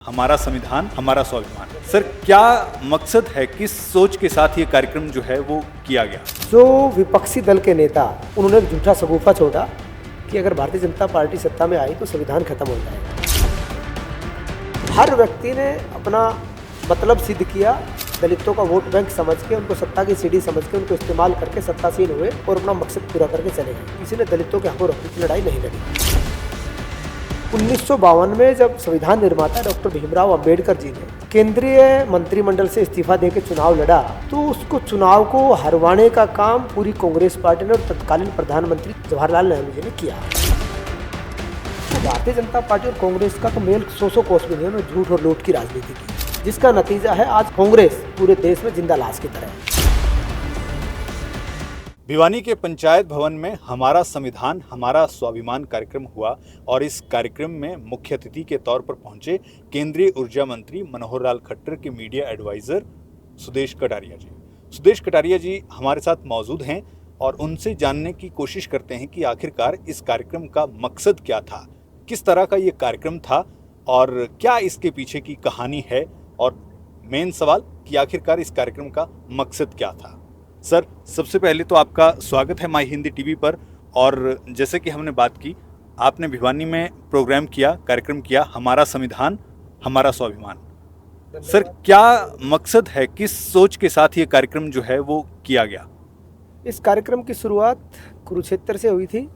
हमारा संविधान हमारा स्वाभिमान। सर, क्या मकसद है, किस सोच के साथ ये कार्यक्रम जो है वो किया गया? जो विपक्षी दल के नेता उन्होंने एक झूठा सगुफा छोड़ा कि अगर भारतीय जनता पार्टी सत्ता में आई तो संविधान खत्म हो जाएगा। हर व्यक्ति ने अपना मतलब सिद्ध किया, दलितों का वोट बैंक समझ के, उनको सत्ता की सीढ़ी समझ के उनको इस्तेमाल करके सत्तासीन हुए और अपना मकसद पूरा करके चले गए। किसी ने दलितों के हकों रखने की लड़ाई नहीं लड़ी। 1952 में जब संविधान निर्माता डॉक्टर भीमराव अंबेडकर जी ने केंद्रीय मंत्रिमंडल से इस्तीफा देकर चुनाव लड़ा तो उसको चुनाव को हरवाने का काम पूरी कांग्रेस पार्टी ने और तत्कालीन प्रधानमंत्री जवाहरलाल नेहरू जी ने किया। तो भारतीय जनता पार्टी और कांग्रेस का तो मेल 100 कोस भी नहीं है, उन्होंने झूठ और लूट की राजनीति की, जिसका नतीजा है आज कांग्रेस पूरे देश में जिंदा लाश की तरह है। भिवानी के पंचायत भवन में हमारा संविधान हमारा स्वाभिमान कार्यक्रम हुआ और इस कार्यक्रम में मुख्य अतिथि के तौर पर पहुंचे केंद्रीय ऊर्जा मंत्री मनोहर लाल खट्टर के मीडिया एडवाइजर सुदेश कटारिया जी। सुदेश कटारिया जी हमारे साथ मौजूद हैं और उनसे जानने की कोशिश करते हैं कि आखिरकार इस कार्यक्रम का मकसद क्या था, किस तरह का ये कार्यक्रम था और क्या इसके पीछे की कहानी है, और मेन सवाल कि आखिरकार इस कार्यक्रम का मकसद क्या था। सर, सबसे पहले तो आपका स्वागत है माई हिंदी टीवी पर। और जैसे कि हमने बात की, आपने भिवानी में प्रोग्राम किया, कार्यक्रम किया, हमारा संविधान हमारा स्वाभिमान। सर, क्या मकसद है, किस सोच के साथ ये कार्यक्रम जो है वो किया गया? इस कार्यक्रम की शुरुआत कुरुक्षेत्र से हुई थी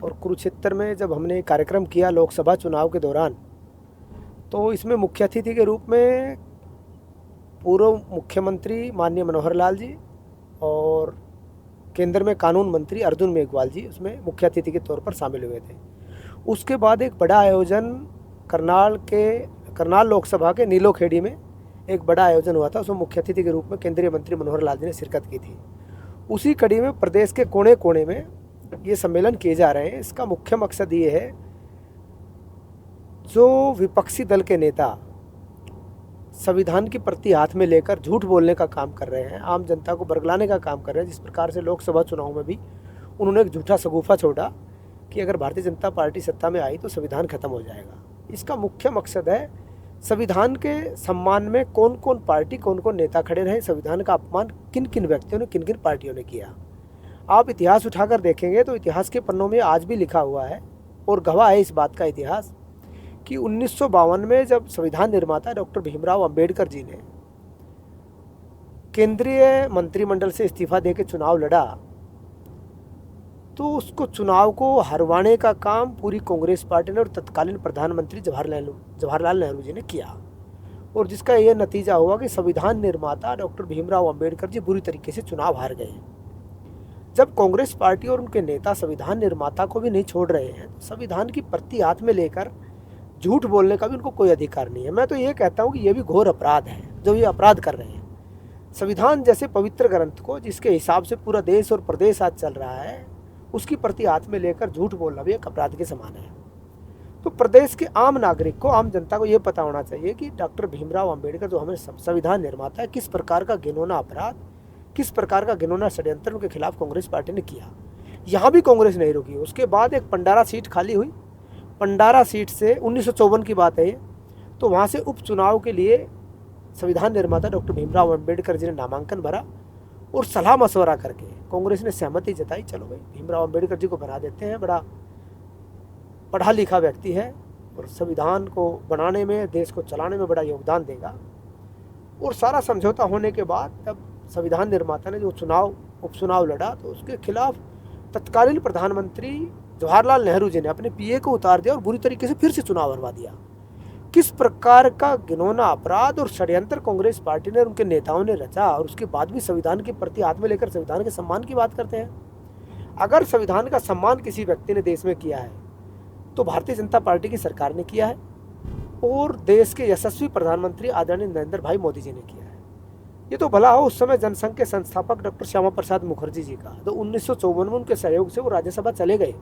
और कुरुक्षेत्र में जब हमने कार्यक्रम किया लोकसभा चुनाव के दौरान, तो इसमें मुख्य अतिथि के रूप में पूर्व मुख्यमंत्री माननीय मनोहर लाल जी और केंद्र में कानून मंत्री अर्जुन मेघवाल जी उसमें मुख्य अतिथि के तौर पर शामिल हुए थे। उसके बाद एक बड़ा आयोजन करनाल लोकसभा के नीलोखेड़ी में एक बड़ा आयोजन हुआ था, उसमें मुख्य अतिथि के रूप में केंद्रीय मंत्री मनोहर लाल जी ने शिरकत की थी। उसी कड़ी में प्रदेश के कोने कोने में ये सम्मेलन किए जा रहे हैं। इसका मुख्य मकसद ये है, जो विपक्षी दल के नेता संविधान की प्रति हाथ में लेकर झूठ बोलने का काम कर रहे हैं, आम जनता को बरगलाने का काम कर रहे हैं, जिस प्रकार से लोकसभा चुनाव में भी उन्होंने एक झूठा सगुफा छोड़ा कि अगर भारतीय जनता पार्टी सत्ता में आई तो संविधान खत्म हो जाएगा। इसका मुख्य मकसद है संविधान के सम्मान में कौन कौन पार्टी, कौन कौन नेता खड़े रहे, संविधान का अपमान किन किन व्यक्तियों ने, किन किन पार्टियों ने किया। आप इतिहास उठाकर देखेंगे तो इतिहास के पन्नों में आज भी लिखा हुआ है और गवाह है इस बात का इतिहास कि 1952 में जब संविधान निर्माता डॉक्टर भीमराव अंबेडकर जी ने केंद्रीय मंत्रिमंडल से इस्तीफा देकर चुनाव लड़ा तो उसको चुनाव को हरवाने का काम पूरी कांग्रेस पार्टी ने और तत्कालीन प्रधानमंत्री जवाहरलाल नेहरू जी ने किया, और जिसका यह नतीजा हुआ कि संविधान निर्माता डॉक्टर भीमराव अंबेडकर जी बुरी तरीके से चुनाव हार गए। जब कांग्रेस पार्टी और उनके नेता संविधान निर्माता को भी नहीं छोड़ रहे हैं तो संविधान की प्रति हाथ में लेकर झूठ बोलने का भी उनको कोई अधिकार नहीं है। मैं तो ये कहता हूँ कि ये भी घोर अपराध है जो ये अपराध कर रहे हैं। संविधान जैसे पवित्र ग्रंथ को, जिसके हिसाब से पूरा देश और प्रदेश आज चल रहा है, उसकी प्रति हाथ में लेकर झूठ बोलना भी एक अपराध के समान है। तो प्रदेश के आम नागरिक को, आम जनता को ये पता होना चाहिए कि डॉक्टर भीमराव अंबेडकर जो हमें संविधान निर्माता है, किस प्रकार का घिनौना अपराध, किस प्रकार का घिनौना षड्यंत्र उनके खिलाफ कांग्रेस पार्टी ने किया। यहाँ भी कांग्रेस नहीं रुकी। उसके बाद एक पंडारा सीट खाली हुई। पंडारा सीट से 1954 की बात है ये, तो वहाँ से उपचुनाव के लिए संविधान निर्माता डॉक्टर भीमराव अंबेडकर जी ने नामांकन भरा और सलाह मशवरा करके कांग्रेस ने सहमति जताई, चलो भाई भीमराव अंबेडकर जी को बना देते हैं, बड़ा पढ़ा लिखा व्यक्ति है और संविधान को बनाने में, देश को चलाने में बड़ा योगदान देगा। और सारा समझौता होने के बाद तब संविधान निर्माता ने जो उपचुनाव लड़ा तो उसके खिलाफ तत्कालीन प्रधानमंत्री जवाहरलाल नेहरू जी ने अपने पीए को उतार दिया और बुरी तरीके से फिर से चुनाव हरवा दिया। किस प्रकार का घिनौना अपराध और षड्यंत्र कांग्रेस पार्टी ने, उनके नेताओं ने रचा, और उसके बाद भी संविधान के प्रति हाथ में लेकर संविधान के सम्मान की बात करते हैं। अगर संविधान का सम्मान किसी व्यक्ति ने देश में किया है तो भारतीय जनता पार्टी की सरकार ने किया है और देश के यशस्वी प्रधानमंत्री आदरणीय नरेंद्र भाई मोदी जी ने किया है। ये तो भला हो उस समय जनसंघ के संस्थापक डॉक्टर श्यामा प्रसाद मुखर्जी जी का, तो 1954 में उनके सहयोग से वो राज्यसभा चले गए,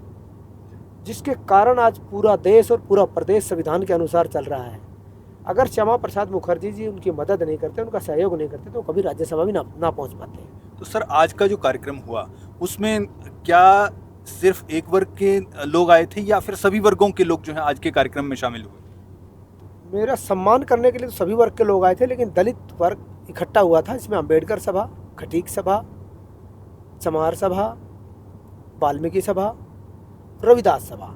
जिसके कारण आज पूरा देश और पूरा प्रदेश संविधान के अनुसार चल रहा है। अगर श्यामा प्रसाद मुखर्जी जी उनकी मदद नहीं करते, उनका सहयोग नहीं करते, तो कभी राज्यसभा भी ना पहुंच पाते। तो सर, आज का जो कार्यक्रम हुआ उसमें क्या सिर्फ एक वर्ग के लोग आए थे या फिर सभी वर्गों के लोग जो हैं आज के कार्यक्रम में शामिल हुए? मेरा सम्मान करने के लिए तो सभी वर्ग के लोग आए थे, लेकिन दलित वर्ग इकट्ठा हुआ था। इसमें अंबेडकर सभा, खटीक सभा, चमार सभा, वाल्मीकि सभा, रविदास सभा,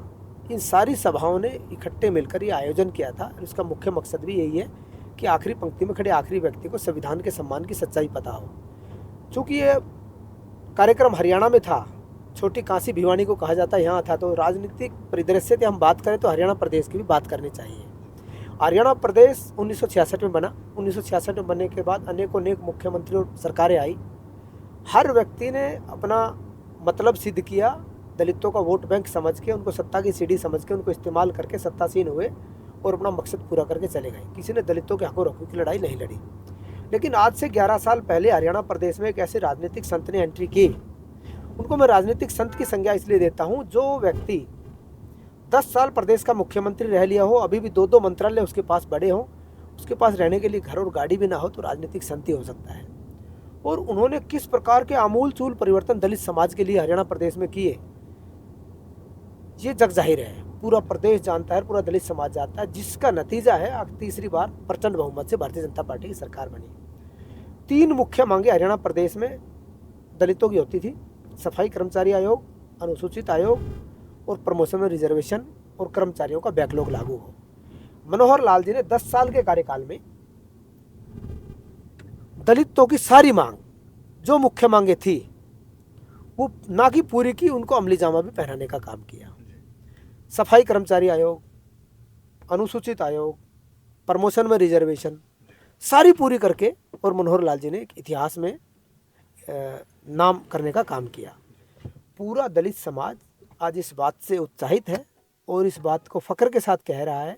इन सारी सभाओं ने इकट्ठे मिलकर ये आयोजन किया था। और इसका मुख्य मकसद भी यही है कि आखिरी पंक्ति में खड़े आखिरी व्यक्ति को संविधान के सम्मान की सच्चाई पता हो। चूँकि ये कार्यक्रम हरियाणा में था, छोटी काशी भिवानी को कहा जाता है, यहाँ था, तो राजनीतिक परिदृश्य से हम बात करें तो हरियाणा प्रदेश की भी बात करनी चाहिए। हरियाणा प्रदेश 1966 में बना। 1966 में बनने के बाद अनेक मुख्यमंत्री और सरकारें आई। हर व्यक्ति ने अपना मतलब सिद्ध किया, दलितों का वोट बैंक समझ के, उनको सत्ता की सीढ़ी समझ के, उनको इस्तेमाल करके सत्तासीन हुए और अपना मकसद पूरा करके चले गए। किसी ने दलितों के हकों हकूक़ की लड़ाई नहीं लड़ी। लेकिन आज से 11 साल पहले हरियाणा प्रदेश में एक ऐसे राजनीतिक संत ने एंट्री की। उनको मैं राजनीतिक संत की संज्ञा इसलिए देता हूँ, जो व्यक्ति 10 साल प्रदेश का मुख्यमंत्री रह लिया हो, अभी भी 2-2 मंत्रालय उसके पास बड़े हों, उसके पास रहने के लिए घर और गाड़ी भी ना हो, तो राजनीतिक संत ही हो सकता है। और उन्होंने किस प्रकार के आमूल चूल परिवर्तन दलित समाज के लिए हरियाणा प्रदेश में किए, ये जग जाहिर है। पूरा प्रदेश जानता है, पूरा दलित समाज जानता है, जिसका नतीजा है तीसरी बार प्रचंड बहुमत से भारतीय जनता पार्टी की सरकार बनी। 3 मुख्य मांगे हरियाणा प्रदेश में दलितों की होती थी: सफाई कर्मचारी आयोग, अनुसूचित आयोग और प्रमोशन में रिजर्वेशन और कर्मचारियों का बैकलॉग लागू हो। मनोहर लाल जी ने 10 साल के कार्यकाल में दलितों की सारी मांग, जो मुख्य मांगे थी, वो ना कि पूरी की, उनको अमली जामा भी पहनाने का काम किया। सफाई कर्मचारी आयोग, अनुसूचित आयोग, प्रमोशन में रिजर्वेशन, सारी पूरी करके और मनोहर लाल जी ने एक इतिहास में नाम करने का काम किया। पूरा दलित समाज आज इस बात से उत्साहित है और इस बात को फख्र के साथ कह रहा है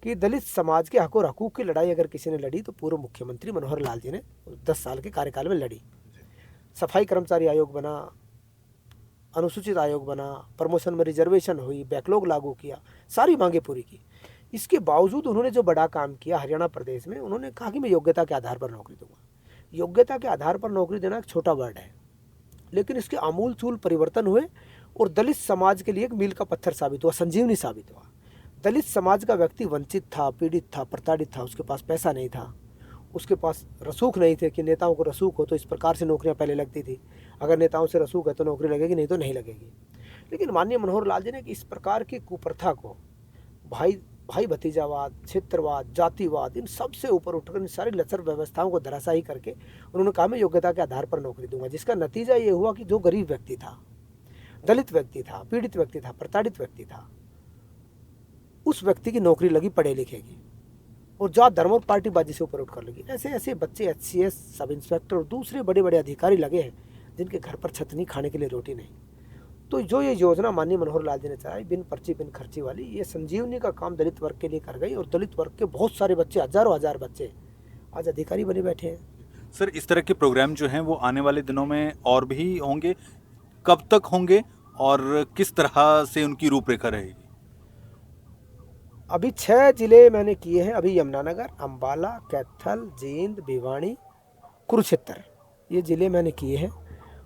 कि दलित समाज के हक और हकूक़ की लड़ाई अगर किसी ने लड़ी तो पूर्व मुख्यमंत्री मनोहर लाल जी ने 10 साल के कार्यकाल में लड़ी। सफाई कर्मचारी आयोग बना, अनुसूचित आयोग बना, प्रमोशन में रिजर्वेशन हुई, बैकलॉग लागू किया, सारी मांगे पूरी की। इसके बावजूद उन्होंने जो बड़ा काम किया हरियाणा प्रदेश में, उन्होंने कहा कि मैं योग्यता के आधार पर नौकरी दूंगा। योग्यता के आधार पर नौकरी देना एक छोटा वर्ड है, लेकिन इसके आमूल चूल परिवर्तन हुए और दलित समाज के लिए एक मील का पत्थर साबित हुआ, संजीवनी साबित हुआ। दलित समाज का व्यक्ति वंचित था, पीड़ित था, प्रताड़ित था, उसके पास पैसा नहीं था, उसके पास रसूख नहीं थे कि नेताओं को रसूख हो तो इस प्रकार से नौकरियां पहले लगती थी, अगर नेताओं से रसूख है तो नौकरी लगेगी, नहीं तो नहीं लगेगी। लेकिन माननीय मनोहर लाल जी ने इस प्रकार की कुप्रथा को, भाई भतीजावाद, क्षेत्रवाद, जातिवाद, इन सब से ऊपर उठकर इन सारी लचर व्यवस्थाओं को धराशायी करके उन्होंने कहा मैं योग्यता के आधार पर नौकरी दूंगा। जिसका नतीजा ये हुआ कि जो गरीब व्यक्ति था, दलित व्यक्ति था, पीड़ित व्यक्ति था, प्रताड़ित व्यक्ति था, उस व्यक्ति की नौकरी लगी पढ़े लिखे की, और जात धर्म और पार्टीबाजी से ऊपर उठकर लगी। ऐसे ऐसे बच्चे HCS, सब इंस्पेक्टर और दूसरे बड़े बड़े अधिकारी लगे हैं जिनके घर पर छत नहीं, खाने के लिए रोटी नहीं। तो जो ये योजना माननीय मनोहर लाल जी ने चलाई, बिन पर्ची बिन खर्ची वाली, ये संजीवनी का काम दलित वर्ग के लिए कर गई और दलित वर्ग के बहुत सारे बच्चे, हजारों हजार बच्चे आज अधिकारी बने बैठे हैं। सर, इस तरह के प्रोग्राम जो हैं वो आने वाले दिनों में और भी होंगे, कब तक होंगे और किस तरह से उनकी रूपरेखा रहेगी? अभी 6 जिले मैंने किए हैं। अभी यमुनानगर, अम्बाला, कैथल, जींद, भिवानी, कुरुक्षेत्र, ये ज़िले मैंने किए हैं।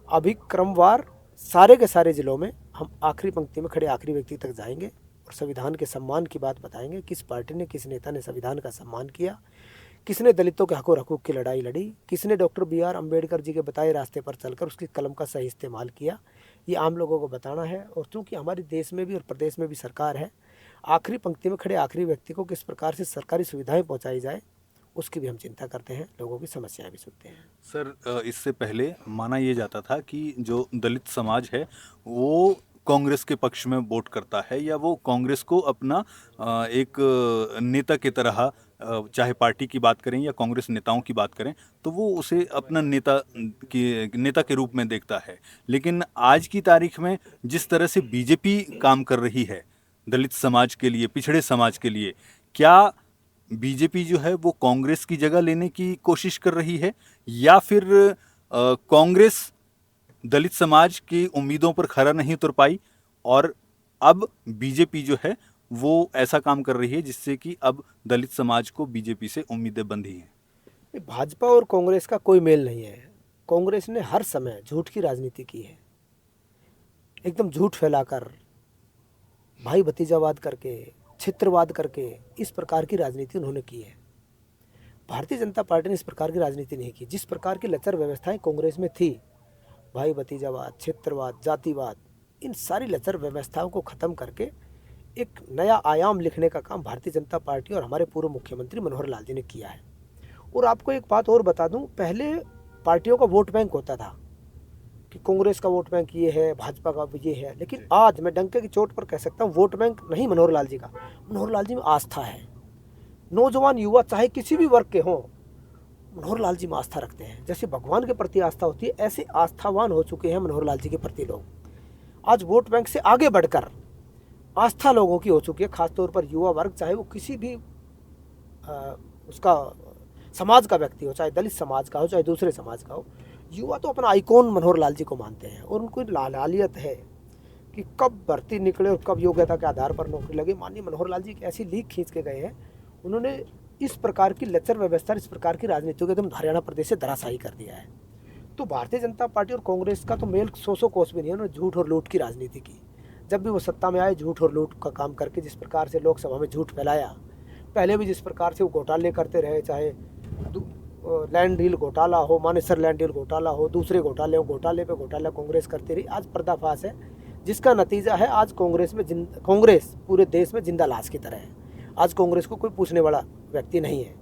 अभी क्रमवार सारे के सारे ज़िलों में हम आखिरी पंक्ति में खड़े आखिरी व्यक्ति तक जाएंगे और संविधान के सम्मान की बात बताएंगे। किस पार्टी ने, किस नेता ने संविधान का सम्मान किया, किसने दलितों के हक और हकूक़ की लड़ाई लड़ी, किसने डॉक्टर BR अम्बेडकर जी के बताए रास्ते पर चलकर उसकी कलम का सही इस्तेमाल किया, ये आम लोगों को बताना है। और चूँकि हमारे देश में भी और प्रदेश में भी सरकार है, आखिरी पंक्ति में खड़े आखिरी व्यक्ति को किस प्रकार से सरकारी सुविधाएं पहुंचाई जाए, उसकी भी हम चिंता करते हैं, लोगों की समस्याएं भी सुनते हैं। सर, इससे पहले माना ये जाता था कि जो दलित समाज है वो कांग्रेस के पक्ष में वोट करता है या वो कांग्रेस को अपना एक नेता की तरह, चाहे पार्टी की बात करें या कांग्रेस नेताओं की बात करें, तो वो उसे अपना नेता के रूप में देखता है। लेकिन आज की तारीख में जिस तरह से बीजेपी काम कर रही है दलित समाज के लिए, पिछड़े समाज के लिए, क्या बीजेपी जो है वो कांग्रेस की जगह लेने की कोशिश कर रही है या फिर कांग्रेस दलित समाज की उम्मीदों पर खरा नहीं उतर पाई और अब बीजेपी जो है वो ऐसा काम कर रही है जिससे कि अब दलित समाज को बीजेपी से उम्मीदें बंधी हैं? भाजपा और कांग्रेस का कोई मेल नहीं है। कांग्रेस ने हर समय झूठ की राजनीति की है, एकदम झूठ फैलाकर, भाई भतीजावाद करके, क्षेत्रवाद करके इस प्रकार की राजनीति उन्होंने की है। भारतीय जनता पार्टी ने इस प्रकार की राजनीति नहीं की। जिस प्रकार की लचर व्यवस्थाएं कांग्रेस में थी, भाई भतीजावाद, क्षेत्रवाद, जातिवाद, इन सारी लचर व्यवस्थाओं को ख़त्म करके एक नया आयाम लिखने का काम भारतीय जनता पार्टी और हमारे पूर्व मुख्यमंत्री मनोहर लाल जी ने किया है। और आपको एक बात और बता दूं, पहले पार्टियों का वोट बैंक होता था कि कांग्रेस का वोट बैंक ये है, भाजपा का ये है, लेकिन आज मैं डंके की चोट पर कह सकता हूँ वोट बैंक नहीं मनोहर लाल जी का, मनोहर लाल जी में आस्था है। नौजवान युवा चाहे किसी भी वर्ग के हों, मनोहर लाल जी में आस्था रखते हैं। जैसे भगवान के प्रति आस्था होती है, ऐसे आस्थावान हो चुके हैं मनोहर लाल जी के प्रति लोग। आज वोट बैंक से आगे बढ़कर आस्था लोगों की हो चुकी है, खासतौर पर युवा वर्ग, चाहे वो किसी भी उसका समाज का व्यक्ति हो, चाहे दलित समाज का हो, चाहे दूसरे समाज का हो। युवा तो अपना आइकॉन मनोहर लाल जी को मानते हैं और उनको लालियत है कि कब भर्ती निकले और कब योग्यता के आधार पर नौकरी लगे। माननीय मनोहर लाल जी एक ऐसी लीक खींच के गए हैं, उन्होंने इस प्रकार की लचर व्यवस्था, इस प्रकार की राजनीति को एकदम हरियाणा प्रदेश से धराशायी कर दिया है। तो भारतीय जनता पार्टी और कांग्रेस का तो मेल सौ कोस भी नहीं है। उन्होंने झूठ और लूट की राजनीति की। जब भी वो सत्ता में आए, झूठ और लूट का काम करके जिस प्रकार से लोकसभा में झूठ फैलाया, पहले भी जिस प्रकार से वो घोटाले करते रहे, चाहे लैंड डील घोटाला हो, मानेसर लैंड डील घोटाला हो, दूसरे घोटाले हो, घोटाले पे घोटाला कांग्रेस करती रही। आज पर्दाफाश है, जिसका नतीजा है आज कांग्रेस पूरे देश में जिंदा लाश की तरह है। आज कांग्रेस को कोई पूछने वाला व्यक्ति नहीं है।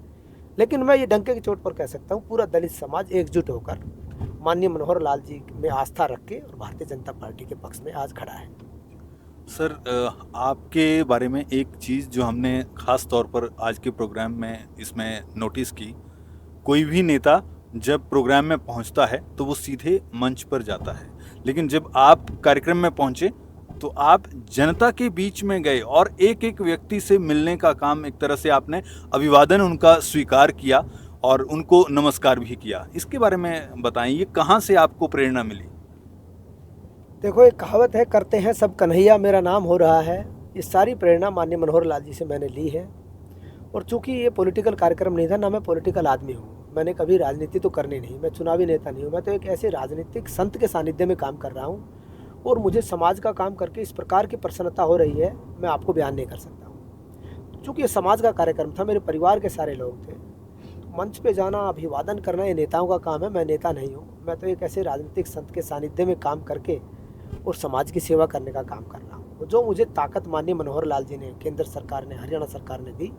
लेकिन मैं ये डंके की चोट पर कह सकता हूँ, पूरा दलित समाज एकजुट होकर माननीय मनोहर लाल जी में आस्था रख के और भारतीय जनता पार्टी के पक्ष में आज खड़ा है। सर, आपके बारे में एक चीज़ जो हमने ख़ास तौर पर आज के प्रोग्राम में इसमें नोटिस की, कोई भी नेता जब प्रोग्राम में पहुंचता है तो वो सीधे मंच पर जाता है, लेकिन जब आप कार्यक्रम में पहुंचे तो आप जनता के बीच में गए और एक एक व्यक्ति से मिलने का काम, एक तरह से आपने अभिवादन उनका स्वीकार किया और उनको नमस्कार भी किया। इसके बारे में बताएं, ये कहाँ से आपको प्रेरणा मिली? देखो, एक कहावत है, करते हैं सब कन्हैया मेरा नाम हो रहा है। ये सारी प्रेरणा माननीय मनोहर लाल जी से मैंने ली है। और चूंकि ये पॉलिटिकल कार्यक्रम नहीं था, ना मैं पॉलिटिकल आदमी हूँ, मैंने कभी राजनीति तो करनी नहीं, मैं चुनावी नेता नहीं हूँ, मैं तो एक ऐसे राजनीतिक संत के सानिध्य में काम कर रहा हूँ। और मुझे समाज का काम करके इस प्रकार की प्रसन्नता हो रही है, मैं आपको बयान नहीं कर सकता हूँ। चूँकि ये समाज का कार्यक्रम था, मेरे परिवार के सारे लोग थे, मंच पे जाना, अभिवादन करना ये नेताओं का काम है। मैं नेता नहीं हूँ, मैं तो एक ऐसे राजनीतिक संत के सानिध्य में काम करके और समाज की सेवा करने का काम कर रहा हूँ। जो मुझे ताकत माननीय मनोहर लाल जी ने, केंद्र सरकार ने, हरियाणा सरकार ने दी,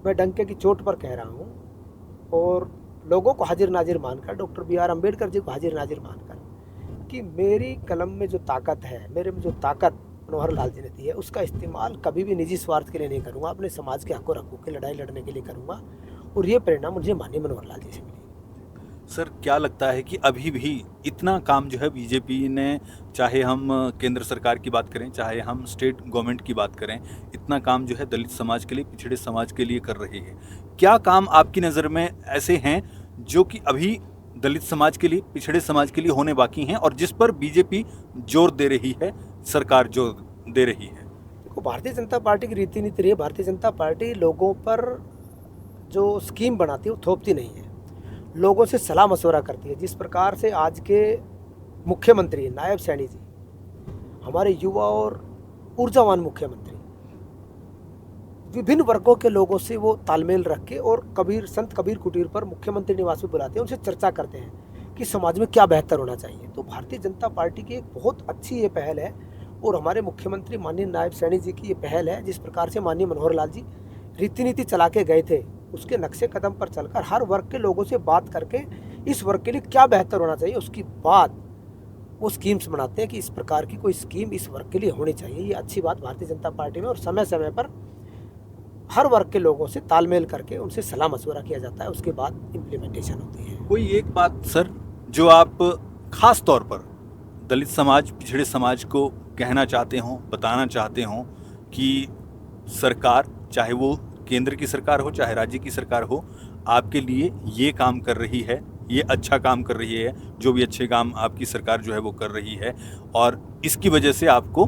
मैं डंके की चोट पर कह रहा हूँ और लोगों को हाजिर नाजिर मानकर, डॉक्टर BR अम्बेडकर जी को हाजिर नाजिर मानकर कि मेरी कलम में जो ताकत है, मेरे में जो ताकत मनोहर लाल जी ने दी है, उसका इस्तेमाल कभी भी निजी स्वार्थ के लिए नहीं करूँगा, अपने समाज के हकों रखों की लड़ाई लड़ने के लिए करूँगा। और ये प्रेरणा मुझे माननीय मनोहर लाल जी से मिली। सर, क्या लगता है कि अभी भी इतना काम जो है बीजेपी ने, चाहे हम केंद्र सरकार की बात करें, चाहे हम स्टेट गवर्नमेंट की बात करें, इतना काम जो है दलित समाज के लिए, पिछड़े समाज के लिए कर रही है? क्या काम आपकी नज़र में ऐसे हैं जो कि अभी दलित समाज के लिए, पिछड़े समाज के लिए होने बाकी हैं और जिस पर बीजेपी जोर दे रही है, सरकार जोर दे रही है? देखो, भारतीय जनता पार्टी की रीति नीति रही है, भारतीय जनता पार्टी लोगों पर जो स्कीम बनाती है वो थोपती नहीं है, लोगों से सलाह मशवरा करती है। जिस प्रकार से आज के मुख्यमंत्री नायब सैनी जी, हमारे युवा और ऊर्जावान मुख्यमंत्री, विभिन्न वर्गों के लोगों से वो तालमेल रख के और संत कबीर कुटीर पर मुख्यमंत्री निवास में बुलाते हैं, उनसे चर्चा करते हैं कि समाज में क्या बेहतर होना चाहिए। तो भारतीय जनता पार्टी की एक बहुत अच्छी ये पहल है और हमारे मुख्यमंत्री माननीय नायब सैनी जी की ये पहल है। जिस प्रकार से माननीय मनोहर लाल जी रीति नीति चला के गए थे, उसके नक्शे कदम पर चलकर हर वर्ग के लोगों से बात करके इस वर्ग के लिए क्या बेहतर होना चाहिए, उसकी बाद वो स्कीम्स बनाते हैं कि इस प्रकार की कोई स्कीम इस वर्ग के लिए होनी चाहिए। ये अच्छी बात भारतीय जनता पार्टी में, और समय समय पर हर वर्ग के लोगों से तालमेल करके उनसे सलाह मशवरा किया जाता है, उसके बाद इम्प्लीमेंटेशन होती है। कोई एक बात सर जो आप खास तौर पर दलित समाज, पिछड़े समाज को कहना चाहते हो, बताना चाहते हो कि सरकार, चाहे वो केंद्र की सरकार हो, चाहे राज्य की सरकार हो, आपके लिए ये काम कर रही है, ये अच्छा काम कर रही है, जो भी अच्छे काम आपकी सरकार जो है वो कर रही है, और इसकी वजह से आपको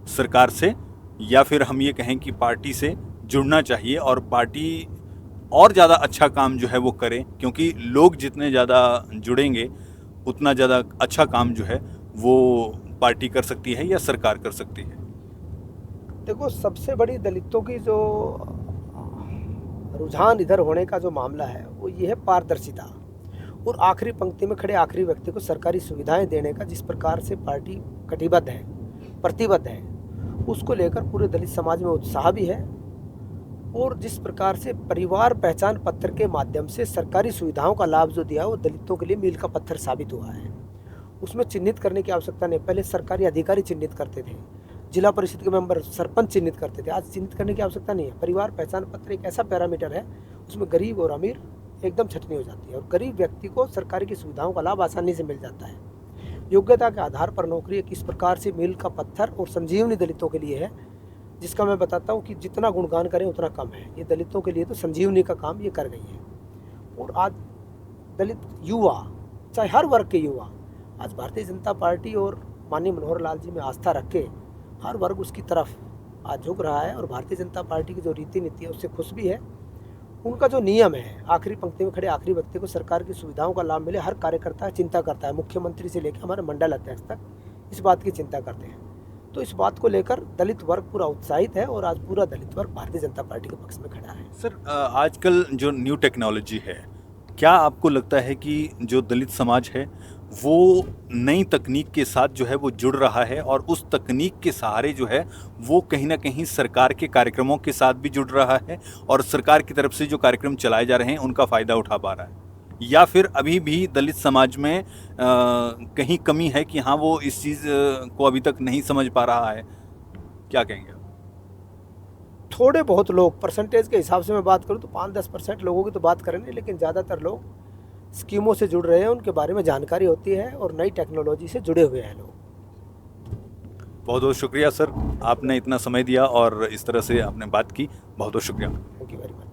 सरकार से, या फिर हम ये कहें कि पार्टी से जुड़ना चाहिए और पार्टी और ज़्यादा अच्छा काम जो है वो करे, क्योंकि लोग जितने ज़्यादा जुड़ेंगे उतना ज़्यादा अच्छा काम जो है वो पार्टी कर सकती है या सरकार कर सकती है? देखो, सबसे बड़ी दलितों की जो रुझान इधर होने का जो मामला है वो ये है पारदर्शिता और आखिरी पंक्ति में खड़े आखिरी व्यक्ति को सरकारी सुविधाएं देने का जिस प्रकार से पार्टी कटिबद्ध है, प्रतिबद्ध है, उसको लेकर पूरे दलित समाज में उत्साह भी है। और जिस प्रकार से परिवार पहचान पत्र के माध्यम से सरकारी सुविधाओं का लाभ जो दिया वो दलितों के लिए मील का पत्थर साबित हुआ है। उसमें चिन्हित करने की आवश्यकता नहीं, पहले सरकारी अधिकारी चिन्हित करते थे, जिला परिषद के मेंबर सरपंच चिन्हित करते थे, आज चिन्हित करने की आवश्यकता नहीं है। परिवार पहचान पत्र एक ऐसा पैरामीटर है उसमें गरीब और अमीर एकदम छटनी हो जाती है और गरीब व्यक्ति को सरकारी की सुविधाओं का लाभ आसानी से मिल जाता है। योग्यता के आधार पर नौकरी एक इस प्रकार से मील का पत्थर और संजीवनी दलितों के लिए है, जिसका मैं बताता हूँ कि जितना गुणगान करें उतना कम है। ये दलितों के लिए तो संजीवनी का काम ये कर गई है। और आज दलित युवा, चाहे हर वर्ग के युवा, आज भारतीय जनता पार्टी और माननीय मनोहर लाल जी में आस्था रख के हर वर्ग उसकी तरफ आज झुक रहा है और भारतीय जनता पार्टी की जो रीति नीति है उससे खुश भी है। उनका जो नियम है, आखिरी पंक्ति में खड़े आखिरी व्यक्ति को सरकार की सुविधाओं का लाभ मिले, हर कार्यकर्ता चिंता करता है, मुख्यमंत्री से लेकर हमारे मंडल अध्यक्ष तक इस बात की चिंता करते हैं। तो इस बात को लेकर दलित वर्ग पूरा उत्साहित है और आज पूरा दलित वर्ग भारतीय जनता पार्टी के पक्ष में खड़ा है। सर, आजकल जो न्यू टेक्नोलॉजी है, क्या आपको लगता है कि जो दलित समाज है वो नई तकनीक के साथ जो है वो जुड़ रहा है और उस तकनीक के सहारे जो है वो कहीं ना कहीं सरकार के कार्यक्रमों के साथ भी जुड़ रहा है और सरकार की तरफ से जो कार्यक्रम चलाए जा रहे हैं उनका फ़ायदा उठा पा रहा है, या फिर अभी भी दलित समाज में कहीं कमी है कि हाँ वो इस चीज़ को अभी तक नहीं समझ पा रहा है? क्या कहेंगे? थोड़े बहुत लोग, परसेंटेज के हिसाब से मैं बात करूँ तो 5-10% लोगों की तो बात करेंगे, लेकिन ज़्यादातर लोग स्कीमों से जुड़ रहे हैं, उनके बारे में जानकारी होती है और नई टेक्नोलॉजी से जुड़े हुए हैं लोग। बहुत बहुत शुक्रिया सर, आपने इतना समय दिया और इस तरह से आपने बात की। बहुत बहुत शुक्रिया। Thank you very much.